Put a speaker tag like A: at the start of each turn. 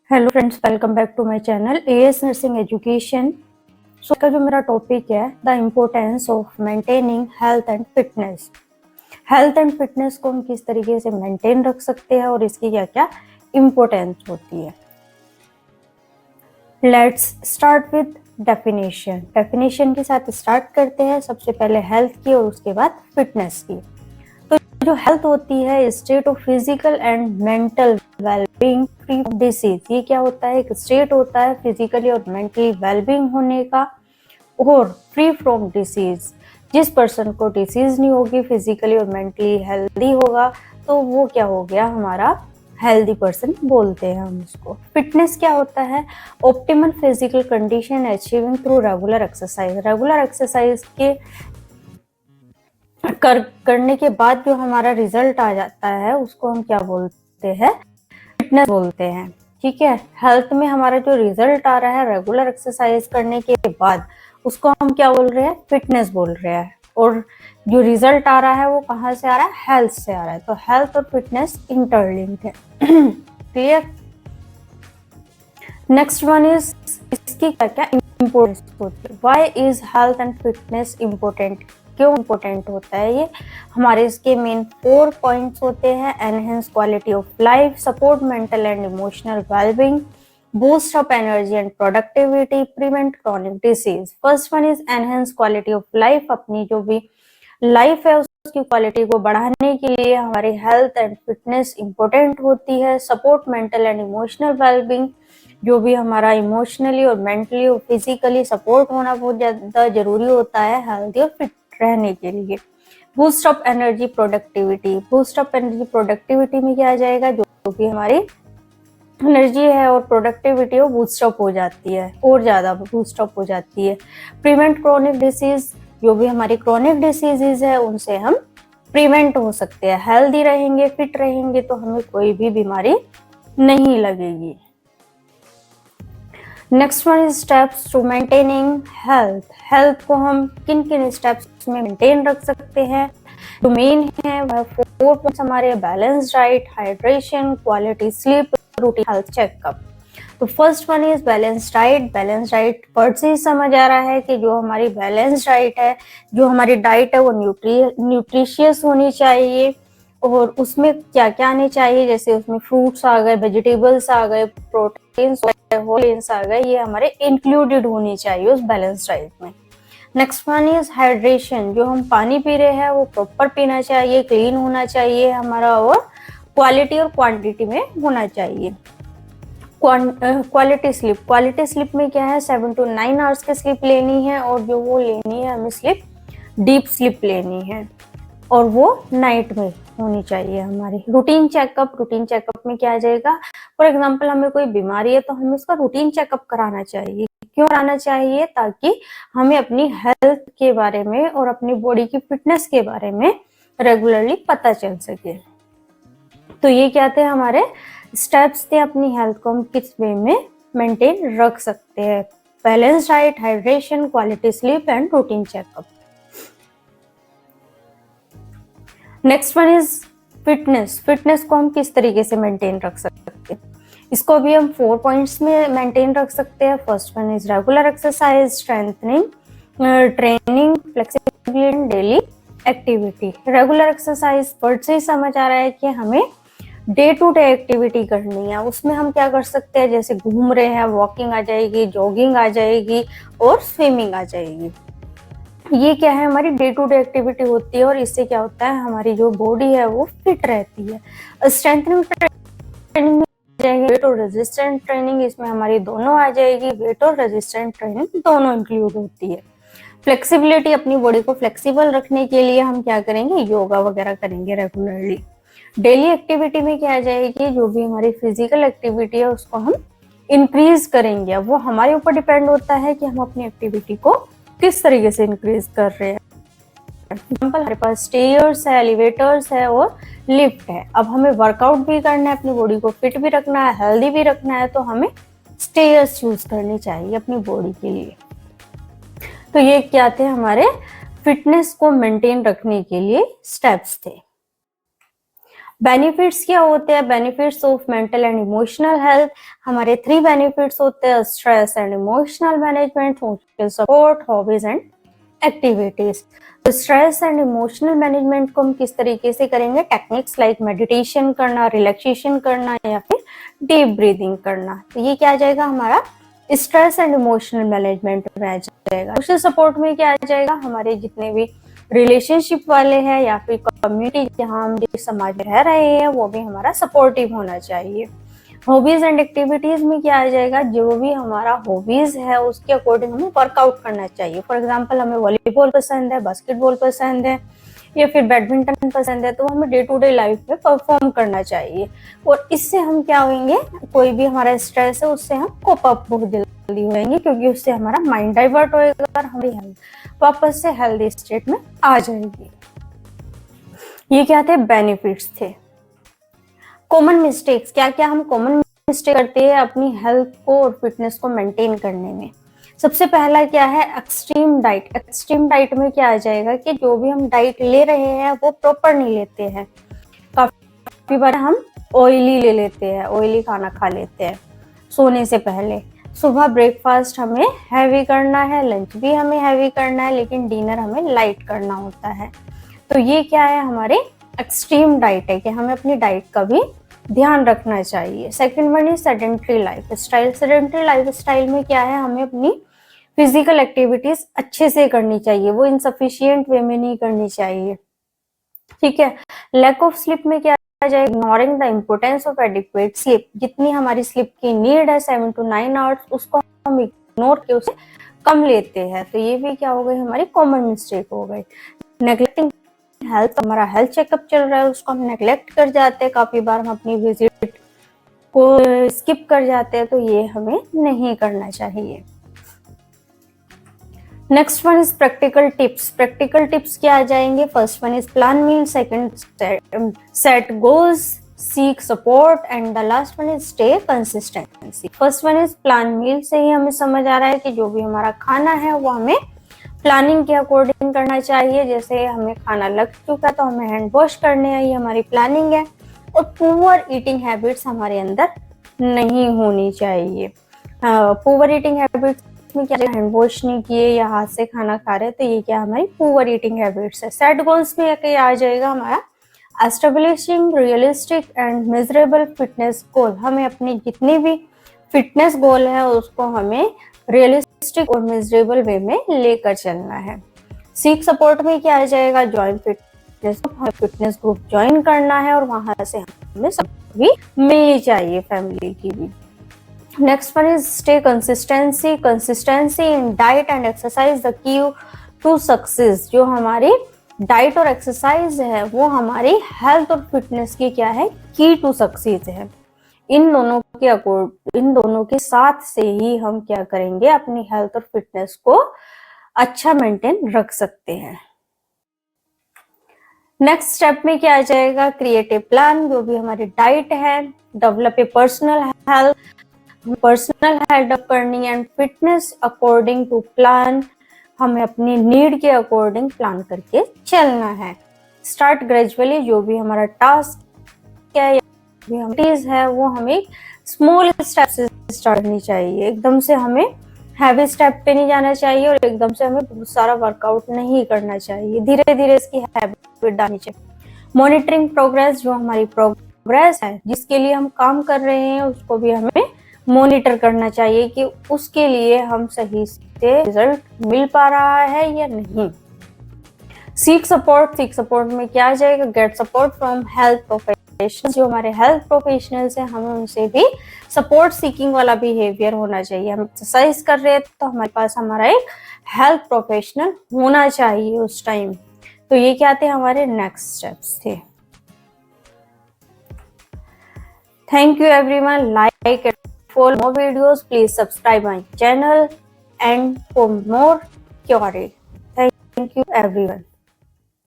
A: Hello friends, welcome back to my channel AS nursing education. So का जो मेरा topic है the importance of maintaining health and fitness. Health and fitness को हम किस तरीके से मेंटेन रख सकते हैं और इसकी क्या क्या इम्पोर्टेंस होती है। Let's start with definition. Definition के साथ स्टार्ट करते हैं। सबसे पहले हेल्थ की और उसके बाद फिटनेस की। तो जो हेल्थ होती है state of physical and mental wellbeing free of disease. ये क्या होता है? एक स्टेट होता है फिजिकली और मेंटली वेलबींग होने का और फ्री फ्रॉम डिसीज। जिस पर्सन को डिसीज नहीं होगी, फिजिकली और मेंटली हेल्दी होगा, तो वो क्या हो गया? हमारा हेल्दी पर्सन बोलते हैं हम उसको। फिटनेस क्या होता है? Optimal physical condition achieving through regular exercise. Regular exercise के करने के बाद जो हमारा रिजल्ट आ जाता है उसको हम क्या बोलते हैं? फिटनेस बोलते हैं। ठीक है, हेल्थ में हमारा जो रिजल्ट आ रहा है रेगुलर एक्सरसाइज करने के बाद, उसको हम क्या बोल रहे हैं? फिटनेस बोल रहे हैं। और जो रिजल्ट आ रहा है वो कहाँ से आ रहा है? हेल्थ से आ रहा है। तो हेल्थ और फिटनेस इंटरलिंक्ड है। क्लियर? नेक्स्ट वन इज इसकी क्या क्या इम्पोर्टेंस होती है। Why is health and fitness important? क्यों इम्पोर्टेंट होता है ये? हमारे इसके मेन 4 पॉइंट्स होते हैं। Enhance quality of life, support mental and emotional wellbeing, boost up energy and productivity, prevent chronic disease. First one is enhance quality of life. अपनी जो भी लाइफ है उसकी क्वालिटी को बढ़ाने के लिए हमारी हेल्थ एंड फिटनेस इंपॉर्टेंट होती है। Support mental and emotional wellbeing, जो भी हमारा इमोशनली और मेंटली और फिजिकली सपोर्ट होना बहुत ज्यादा जरूरी होता है हेल्दी और फिट रहने के लिए। Boost up energy productivity. Boost up energy productivity में क्या आ जाएगा? जो भी हमारी एनर्जी है और प्रोडक्टिविटी वो बूस्ट अप हो जाती है और ज्यादा बूस्ट अप हो जाती है। Prevent chronic disease. जो भी हमारी क्रॉनिक डिसीजेज है उनसे हम प्रिवेंट हो सकते हैं। हेल्दी रहेंगे, फिट रहेंगे तो हमें कोई भी बीमारी नहीं लगेगी। Next one is steps to maintaining health. Health को हम किन किन स्टेप्स में मेंटेन रख सकते हैं? जो मेन है वह 4 पॉइंट्स हमारे: balance diet, hydration, quality sleep, routine health checkup. तो first one is balance diet. Balance diet word से ही समझ आ रहा है कि जो हमारी बैलेंस डाइट है, जो हमारी डाइट है वो न्यूट्रिशियस होनी चाहिए। और उसमें क्या क्या आने चाहिए? जैसे उसमें फ्रूट्स आ गए, वेजिटेबल्स आ गए, प्रोटीन्स होल ग्रेन्स आ गए, ये हमारे इंक्लूडेड होनी चाहिए उस बैलेंस डाइट में। Next one is hydration. जो हम पानी पी रहे हैं वो प्रॉपर पीना चाहिए, क्लीन होना चाहिए हमारा, और क्वालिटी और क्वांटिटी में होना चाहिए। Quality sleep. क्वालिटी स्लीप में क्या है? 7 to 9 आवर्स की स्लीप लेनी है, और जो वो लेनी है हमें स्लीप डीप स्लीप लेनी है, और वो नाइट में होनी चाहिए हमारी। Routine checkup. रूटीन चेकअप में क्या आ जाएगा? फॉर एग्जांपल हमें कोई बीमारी है तो हमें उसका रूटीन चेकअप कराना चाहिए। क्यों कराना चाहिए? ताकि हमें अपनी हेल्थ के बारे में और अपनी बॉडी की फिटनेस के बारे में रेगुलरली पता चल सके। तो ये क्या थे? हमारे स्टेप्स थे अपनी हेल्थ को हम किस वे में मेंटेन रख सकते हैं। Balance diet, hydration, quality sleep and routine checkup. Next one is fitness. Fitness को हम किस तरीके से मेंटेन रख सकते हैं? इसको भी हम 4 पॉइंट्स में मेंटेन रख सकते हैं। First one is regular exercise, strengthening, training, flexibility, daily activity. Regular exercise word से ही समझ आ रहा है कि हमें डे टू डे एक्टिविटी करनी है। उसमें हम क्या कर सकते हैं? जैसे घूम रहे हैं, वॉकिंग आ जाएगी, जॉगिंग आ जाएगी और स्विमिंग आ जाएगी। ये क्या है? हमारी डे टू डे एक्टिविटी होती है, और इससे क्या होता है? हमारी जो बॉडी है वो फिट रहती है। स्ट्रेंथनिंग ट्रेनिंग में जाएंगे वेट और रेजिस्टेंट ट्रेनिंग, इसमें हमारी दोनों आ जाएगी। वेट और रेजिस्टेंट ट्रेनिंग दोनों इंक्लूड होती है। फ्लेक्सिबिलिटी, अपनी बॉडी को फ्लेक्सिबल रखने के लिए हम क्या करेंगे? योगा वगैरह करेंगे रेगुलरली। डेली एक्टिविटी में क्या आ जाएगी? जो भी हमारी फिजिकल एक्टिविटी है उसको हम इंक्रीज करेंगे। वो हमारे ऊपर डिपेंड होता है कि हम अपनी एक्टिविटी को किस तरीके से इंक्रीज कर रहे हैं। एग्जाम्पल, हमारे पास स्टेयर्स है, एलिवेटर्स है और लिफ्ट है। अब हमें वर्कआउट भी करना है, अपनी बॉडी को फिट भी रखना है, हेल्दी भी रखना है, तो हमें स्टेयर्स यूज करनी चाहिए अपनी बॉडी के लिए। तो ये क्या थे? हमारे फिटनेस को मेंटेन रखने के लिए स्टेप्स थे। बेनिफिट्स क्या होते हैं? Benefits of mental and emotional health, हमारे 3 बेनिफिट्स होते हैं: stress and emotional management, social support, hobbies and activities. तो स्ट्रेस एंड इमोशनल मैनेजमेंट को हम किस तरीके से करेंगे? टेक्निक्स लाइक मेडिटेशन करना, रिलैक्सेशन करना या फिर डीप ब्रीदिंग करना। तो ये क्या आ जाएगा हमारा स्ट्रेस एंड इमोशनल मैनेजमेंट में आ जाएगा। सोशल सपोर्ट में क्या आ जाएगा? हमारे जितने भी रिलेशनशिप वाले हैं या फिर कम्युनिटी जहाँ हम जिस समाज में रह रहे हैं वो भी हमारा सपोर्टिव होना चाहिए। हॉबीज एंड एक्टिविटीज में क्या आ जाएगा? जो भी हमारा हॉबीज है उसके अकॉर्डिंग हमें वर्कआउट करना चाहिए। फॉर एग्जांपल हमें वॉलीबॉल पसंद है, बास्केटबॉल पसंद है या फिर बैडमिंटन पसंद है, तो हमें डे टू डे लाइफ में परफॉर्म करना चाहिए और इससे हम क्या होंगे, कोई भी हमारा स्ट्रेस है उससे हम कोप अप बहुत जल्दी होंगे, क्योंकि उससे हमारा माइंड डाइवर्ट होएगा और हमारी हेल्थ वापस से हेल्दी स्टेट में आ जाएगी। ये क्या थे? बेनिफिट्स थे। कॉमन मिस्टेक्स, क्या क्या हम कॉमन मिस्टेक करते हैं अपनी हेल्थ को और फिटनेस को मेंटेन करने में? सबसे पहला क्या है? Extreme diet. एक्सट्रीम डाइट में क्या आ जाएगा कि जो भी हम डाइट ले रहे हैं वो प्रॉपर नहीं लेते हैं। काफी बार हम ऑयली ले लेते हैं, ऑयली खाना खा लेते हैं सोने से पहले। सुबह ब्रेकफास्ट हमें हैवी करना है, लंच भी हमें हैवी करना है, लेकिन डिनर हमें लाइट करना होता है। तो ये क्या है? हमारे एक्सट्रीम डाइट है कि हमें अपनी डाइट का भी ध्यान रखना चाहिए। Second one is sedentary life style. Sedentary life style में क्या है? हमें अपनी फिजिकल एक्टिविटीज अच्छे से करनी चाहिए, वो इनसफिशिएंट वे में नहीं करनी चाहिए। ठीक है। लैक ऑफ स्लीप में क्या आ जाए? Ignoring the importance of adequate sleep. जितनी हमारी स्लीप की नीड है 7 to 9 आवर्स, उसको हम इग्नोर के उसे कम लेते हैं। तो ये भी क्या हो गई? हमारी कॉमन मिस्टेक हो गई। नेग्लेक्टिंग हेल्थ, हमारा हेल्थ चेकअप चल रहा है उसको हम नेग्लेक्ट कर जाते हैं, काफी बार हम अपनी विजिट को स्किप कर जाते हैं, तो ये हमें नहीं करना चाहिए। Next one is practical tips. Practical tips क्या आ जाएंगे? First one is plan meal, second set goals, seek support and the last one is stay consistency. First one is plan meal से ही हमें समझ आ रहा है कि जो भी हमारा खाना है वो हमें प्लानिंग के अकॉर्डिंग करना चाहिए। जैसे हमें खाना लग चुका तो हमें हैंड वॉश करने हैं, ये हमारी प्लानिंग है। और पुअर ईटिंग हैबिट्स हमारे अंदर नहीं होनी चाहिए। पुअर ईटिंग हैबिट्स में क्या, हैंड वॉश नहीं किए या हाथ से खाना खा रहे, तो ये क्या हमारी पुअर ईटिंग हैबिट्स है। सेट गोल्स में क्या आ जाएगा हमारा? Establishing realistic and measurable fitness goal. हमें अपनी जितनी भी फिटनेस गोल है उसको हमें रियलिस्टिक और मेजरेबल वे में लेकर चलना है। सीक सपोर्ट में क्या आ जाएगा? ज्वाइन फिटनेस ग्रुप ज्वाइन करना है और वहां से हमें सभी मिलनी चाहिए, फैमिली की भी। Next one is stay consistency. Consistency in diet and exercise the key to success. जो हमारी डाइट और एक्सरसाइज है वो हमारी हेल्थ और फिटनेस की क्या है? की टू सक्सेस है। इन दोनों के साथ से ही हम क्या करेंगे? अपनी हेल्थ और फिटनेस को अच्छा मेंटेन रख सकते हैं। नेक्स्ट स्टेप में क्या आ जाएगा? Creative plan. जो भी हमारी डाइट है, डेवलप ए पर्सनल हेल्थ करनी and fitness according to plan. हमें अपनी नीड के अकॉर्डिंग प्लान करके चलना है। Start gradually. जो भी हमारा टास्क है वो हमें स्मॉल स्टेप से स्टार्ट करनी चाहिए। एकदम से हमें हैवी स्टेप पे नहीं जाना चाहिए और एकदम से हमें बहुत सारा वर्कआउट नहीं करना चाहिए। धीरे धीरे इसकी हैबिट डालनी चाहिए। Monitoring progress. जो हमारी प्रोग्रेस है, जिसके लिए हम काम कर रहे हैं, उसको भी हमें मॉनिटर करना चाहिए कि उसके लिए हम सही से रिजल्ट मिल पा रहा है या नहीं। Seek support. सीक सपोर्ट में क्या आ जाएगा? Get support from health professionals. जो हमारे हेल्थ प्रोफेशनल्स हैं, हमें उनसे भी सपोर्ट सीकिंग वाला बिहेवियर होना चाहिए। हम एक्सरसाइज कर रहे हैं तो हमारे पास हमारा एक हेल्थ प्रोफेशनल होना चाहिए उस टाइम। तो ये क्या थे? हमारे नेक्स्ट स्टेप्स थे। Thank you everyone. Like for more videos, please subscribe my channel and for more queries. Thank you everyone.